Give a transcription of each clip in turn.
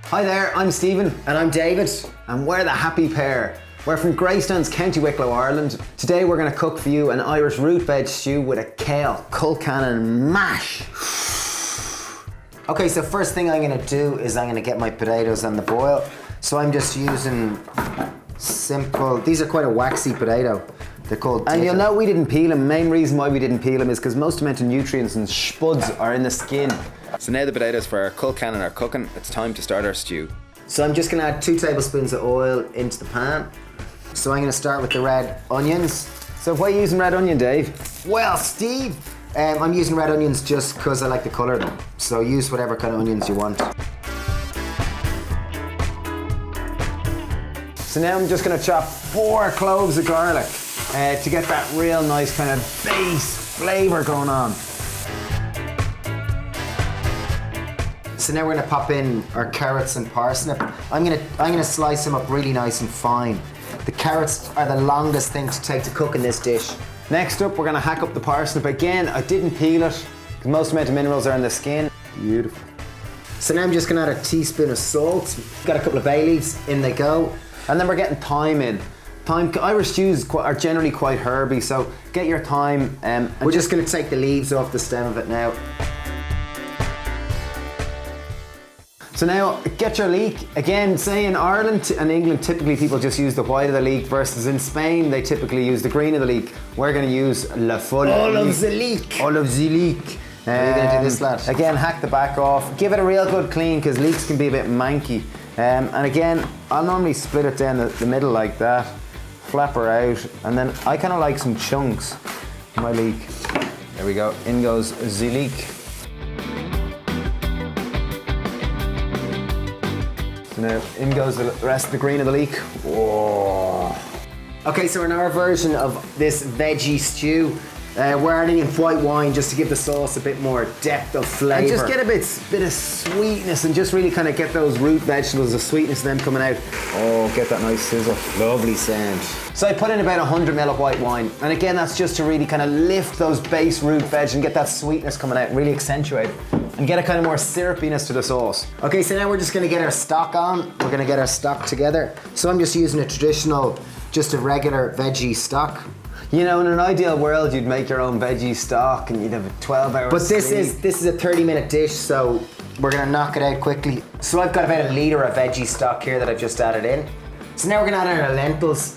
Hi there, I'm Stephen. And I'm David. And we're the Happy Pear. We're from Greystones, County Wicklow, Ireland. Today we're going to cook for you an Irish root veg stew with a kale colcannon mash. Okay, so first thing I'm going to do is I'm going to get my potatoes on the boil. So I'm just using simple, these are quite a waxy potato. They're called And you'll know we didn't peel them. Main reason why we didn't peel them is because most amount of nutrients and spuds are in the skin. So now the potatoes for our colcannon are cooking. It's time to start our stew. So I'm just going to add 2 tablespoons of oil into the pan. So I'm going to start with the red onions. So why are you using red onion, Dave? Well, Steve, I'm using red onions just because I like the colour of them. So use whatever kind of onions you want. So now I'm just going to chop 4 cloves of garlic to get that real nice kind of base flavour going on. So now we're going to pop in our carrots and parsnip. I'm going to slice them up really nice and fine. The carrots are the longest thing to take to cook in this dish. Next up, we're going to hack up the parsnip. Again, I didn't peel it because most amount of minerals are in the skin. Beautiful. So now I'm just going to add a teaspoon of salt. Got a couple of bay leaves, in they go. And then we're getting thyme in. Irish stews are generally quite herby, so get your thyme. And we're just going to take the leaves off the stem of it now. So now, get your leek. Again, say in Ireland and England, typically people just use the white of the leek, versus in Spain, they typically use the green of the leek. We're going to use la full all of the leek. All of the leek. How are you going to do this, lad? Again, hack the back off. Give it a real good clean, because leeks can be a bit manky. And again, I'll normally split it down the middle like that, flap her out, and then I kind of like some chunks in my leek. There we go, in goes the leek. So now in goes the rest of the green of the leek. Whoa. Okay, so in our version of this veggie stew, we're adding in white wine just to give the sauce a bit more depth of flavour. And just get a bit of sweetness and just really kind of get those root vegetables, the sweetness of them coming out. Oh, get that nice sizzle. Lovely sound. So I put in about 100 ml of white wine. And again, that's just to really kind of lift those base root veg and get that sweetness coming out, really accentuate it. And get a kind of more syrupiness to the sauce. Okay, so now we're just going to get our stock on. We're going to get our stock together. So I'm just using a traditional, just a regular veggie stock. You know, in an ideal world, you'd make your own veggie stock and you'd have a 12-hour But this is a 30-minute dish, so we're gonna knock it out quickly. So I've got about a litre of veggie stock here that I've just added in. So now we're gonna add in our lentils.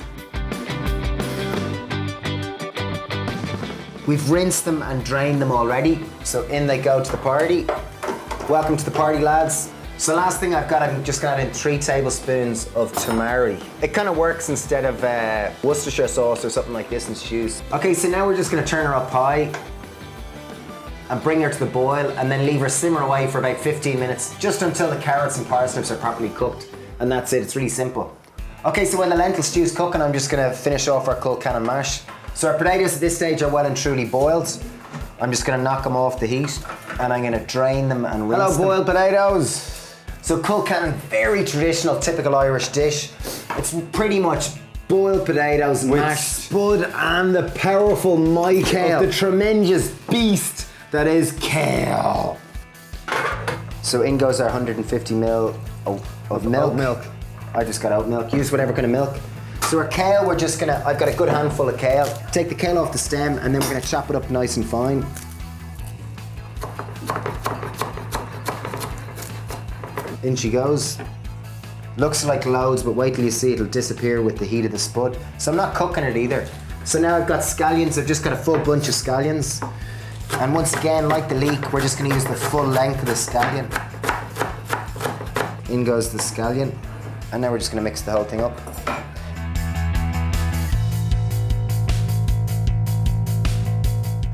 We've rinsed them and drained them already, so in they go to the party. Welcome to the party, lads. So last thing I'm just gonna add in 3 tablespoons of tamari. It kind of works instead of Worcestershire sauce or something like this in stews. Okay, so now we're just gonna turn her up high and bring her to the boil and then leave her simmer away for about 15 minutes, just until the carrots and parsnips are properly cooked. And that's it, it's really simple. Okay, so when the lentil stew's cooking, I'm just gonna finish off our colcannon mash. So our potatoes at this stage are well and truly boiled. I'm just gonna knock them off the heat and I'm gonna drain them and rinse them. Hello, boiled potatoes. So colcannon, very traditional, typical Irish dish. It's pretty much boiled potatoes, with mashed spud and the powerful might kale. of the tremendous beast that is kale. So in goes our 150 ml of milk. Oat milk. I just got oat milk. Use whatever kind of milk. So our kale, I've got a good handful of kale. Take the kale off the stem and then we're gonna chop it up nice and fine. In she goes. Looks like loads, but wait till you see it'll disappear with the heat of the spud. So I'm not cooking it either. So now I've got scallions. I've just got a full bunch of scallions. And once again, like the leek, we're just gonna use the full length of the scallion. In goes the scallion. And now we're just gonna mix the whole thing up.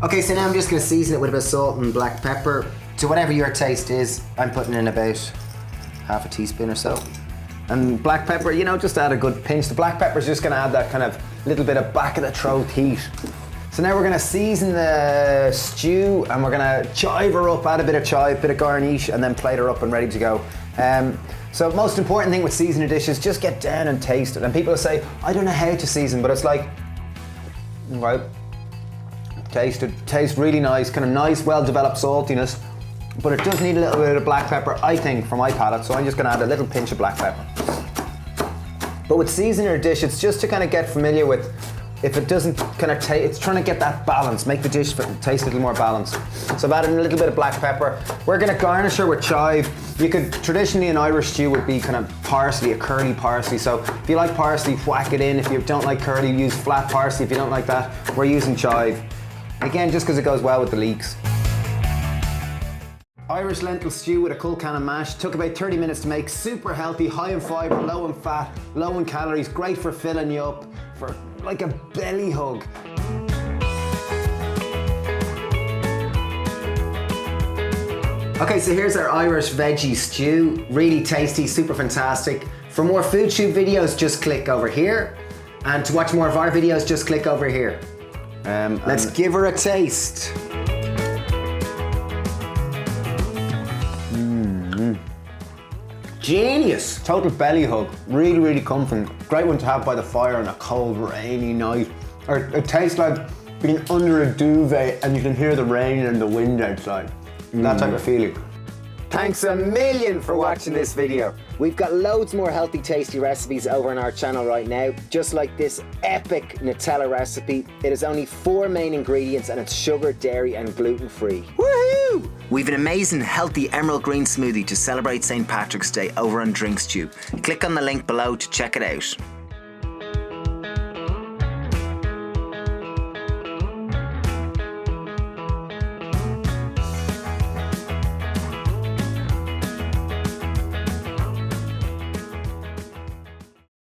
Okay, so now I'm just gonna season it with a bit of salt and black pepper. To whatever your taste is, I'm putting in about half a teaspoon or so. And black pepper, you know, just add a good pinch. The black pepper's just gonna add that kind of little bit of back of the throat heat. So now we're gonna season the stew and we're gonna chive her up, add a bit of chive, bit of garnish, and then plate her up and ready to go. So most important thing with seasoning dishes, just get down and taste it. And people say, I don't know how to season, but it's like, right, taste it, tastes really nice, kind of nice, well-developed saltiness. but it does need a little bit of black pepper, I think, for my palate, so I'm just gonna add a little pinch of black pepper. But with seasoning your dish, it's just to kind of get familiar with, if it doesn't kind of taste, it's trying to get that balance, make the dish taste a little more balanced. So I've added a little bit of black pepper. We're gonna garnish her with chive. You could, traditionally an Irish stew would be kind of parsley, a curly parsley. So if you like parsley, whack it in. If you don't like curly, use flat parsley. If you don't like that, we're using chive. Again, just because it goes well with the leeks. Irish lentil stew with a colcannon mash. Took about 30 minutes to make. Super healthy, high in fibre, low in fat, low in calories. Great for filling you up, for like a belly hug. Okay, so here's our Irish veggie stew. Really tasty, super fantastic. For more food tube videos, just click over here. And to watch more of our videos, just click over here. Let's give her a taste. Genius! Total belly hug. Really, really comforting. Great one to have by the fire on a cold, rainy night. Or it tastes like being under a duvet and you can hear the rain and the wind outside. That type of feeling. Thanks a million for watching this video. We've got loads more healthy, tasty recipes over on our channel right now, just like this epic Nutella recipe. It has only 4 main ingredients and it's sugar, dairy and gluten-free. Woohoo! We've an amazing healthy emerald green smoothie to celebrate St. Patrick's Day over on DrinksTube. Click on the link below to check it out.